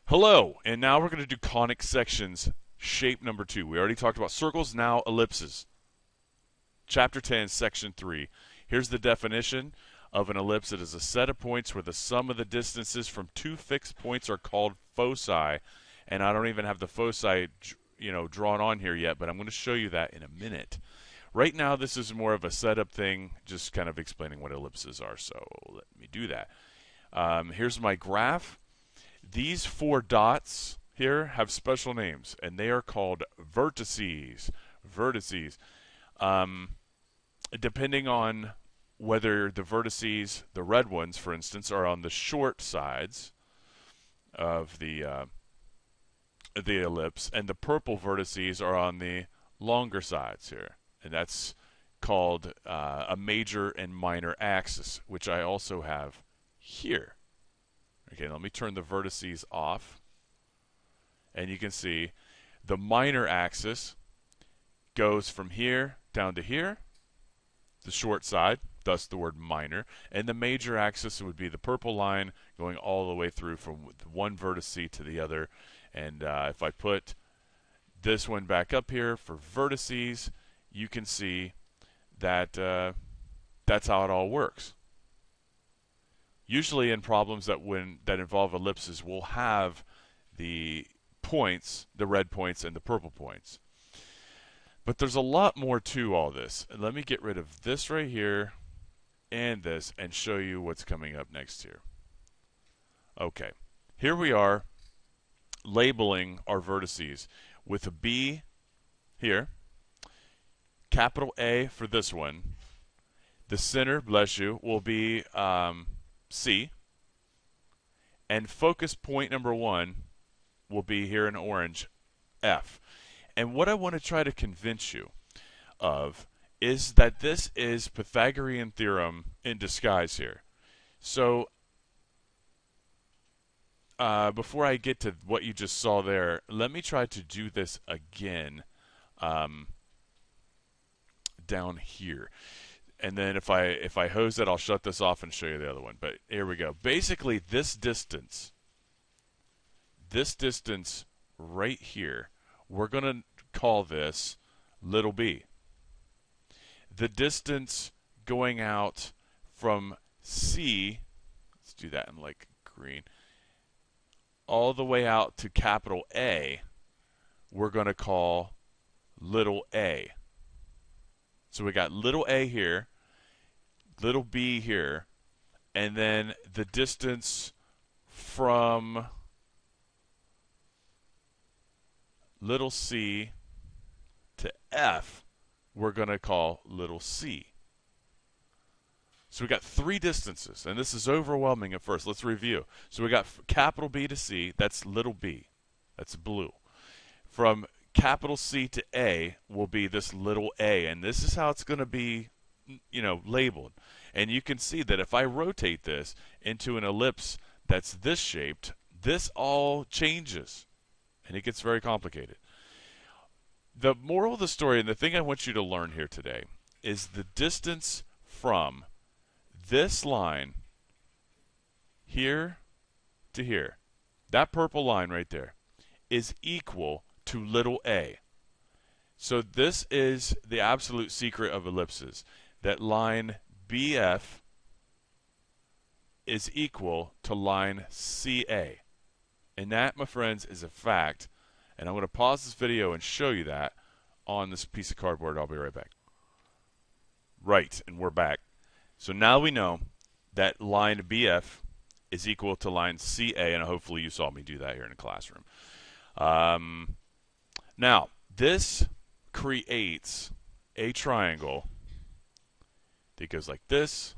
Hello, and now we're going to do conic sections, shape number 2. We already talked about circles, now ellipses. Chapter 10, section 3. Here's the definition of an ellipse. It is a set of points where the sum of the distances from two fixed points are called foci. And I don't even have the foci, drawn on here yet, but I'm going to show you that in a minute. Right now, this is more of a setup thing, just kind of explaining what ellipses are. So let me do that. Here's my graph. These four dots here have special names, and they are called vertices. Depending on whether the vertices, the red ones, for instance, are on the short sides of the ellipse, and the purple vertices are on the longer sides here, and that's called a major and minor axis, which I also have here. Okay, let me turn the vertices off. And you can see the minor axis goes from here down to here, the short side, thus the word minor. And the major axis would be the purple line going all the way through from one vertice to the other. And if I put this one back up here for vertices, you can see that that's how it all works. Usually in problems that involve ellipses, we'll have the points, the red points and the purple points. But there's a lot more to all this. Let me get rid of this right here and this and show you what's coming up next here. Okay, here we are labeling our vertices with a B here, capital A for this one. The center, bless you, will be C, and focus point number 1 will be here in orange, F. And what I want to try to convince you of is that this is Pythagorean theorem in disguise here. So before I get to what you just saw there, let me try to do this again down here. And then if I hose it, I'll shut this off and show you the other one. But here we go. Basically, this distance right here, we're going to call this little b. The distance going out from C, let's do that in like green, all the way out to capital A, we're going to call little a. So we got little a here, little b here, and then the distance from little c to F, we're going to call little c. So we got three distances, and this is overwhelming at first. Let's review. So we got capital B to C, that's little b, that's blue. From capital C to A will be this little a, and this is how it's going to be, labeled. And you can see that if I rotate this into an ellipse that's this shaped, this all changes, and it gets very complicated. The moral of the story, and the thing I want you to learn here today, is the distance from this line here to here, that purple line right there, is equal to little a. So this is the absolute secret of ellipses, that line BF is equal to line CA. And that, my friends, is a fact. And I'm going to pause this video and show you that on this piece of cardboard. I'll be right back. Right, and we're back. So now we know that line BF is equal to line CA, and hopefully you saw me do that here in the classroom. Now, this creates a triangle that goes like this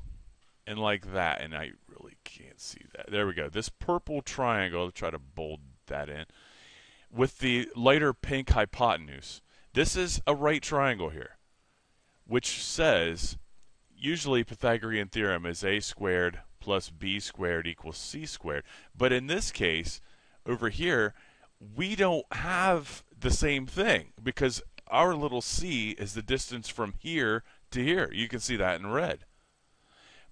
and like that, and I really can't see that. There we go. This purple triangle, I'll try to bold that in, with the lighter pink hypotenuse. This is a right triangle here, which says, usually Pythagorean theorem is a squared plus b squared equals c squared. But in this case, over here, we don't have the same thing, because our little c is the distance from here to here. You can see that in red.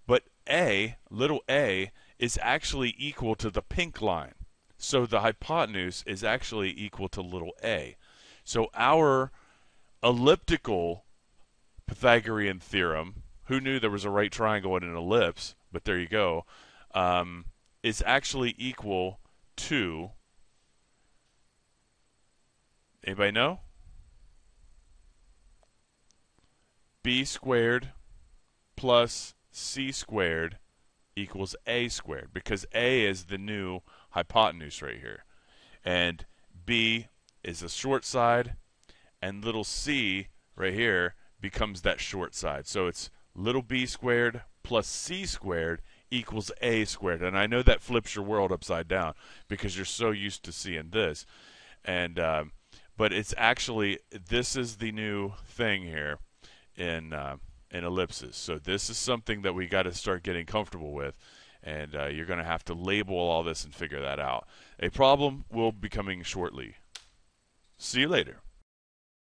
But a, little a, is actually equal to the pink line. So the hypotenuse is actually equal to little a. So our elliptical Pythagorean theorem, who knew there was a right triangle in an ellipse, but there you go, is actually equal to, anybody know? B squared plus C squared equals A squared, because A is the new hypotenuse right here. And B is the short side, and little c right here becomes that short side. So it's little b squared plus c squared equals a squared. And I know that flips your world upside down because you're so used to seeing this. And but it's actually, this is the new thing here in ellipses. So this is something that we got to start getting comfortable with. And you're going to have to label all this and figure that out. A problem will be coming shortly. See you later.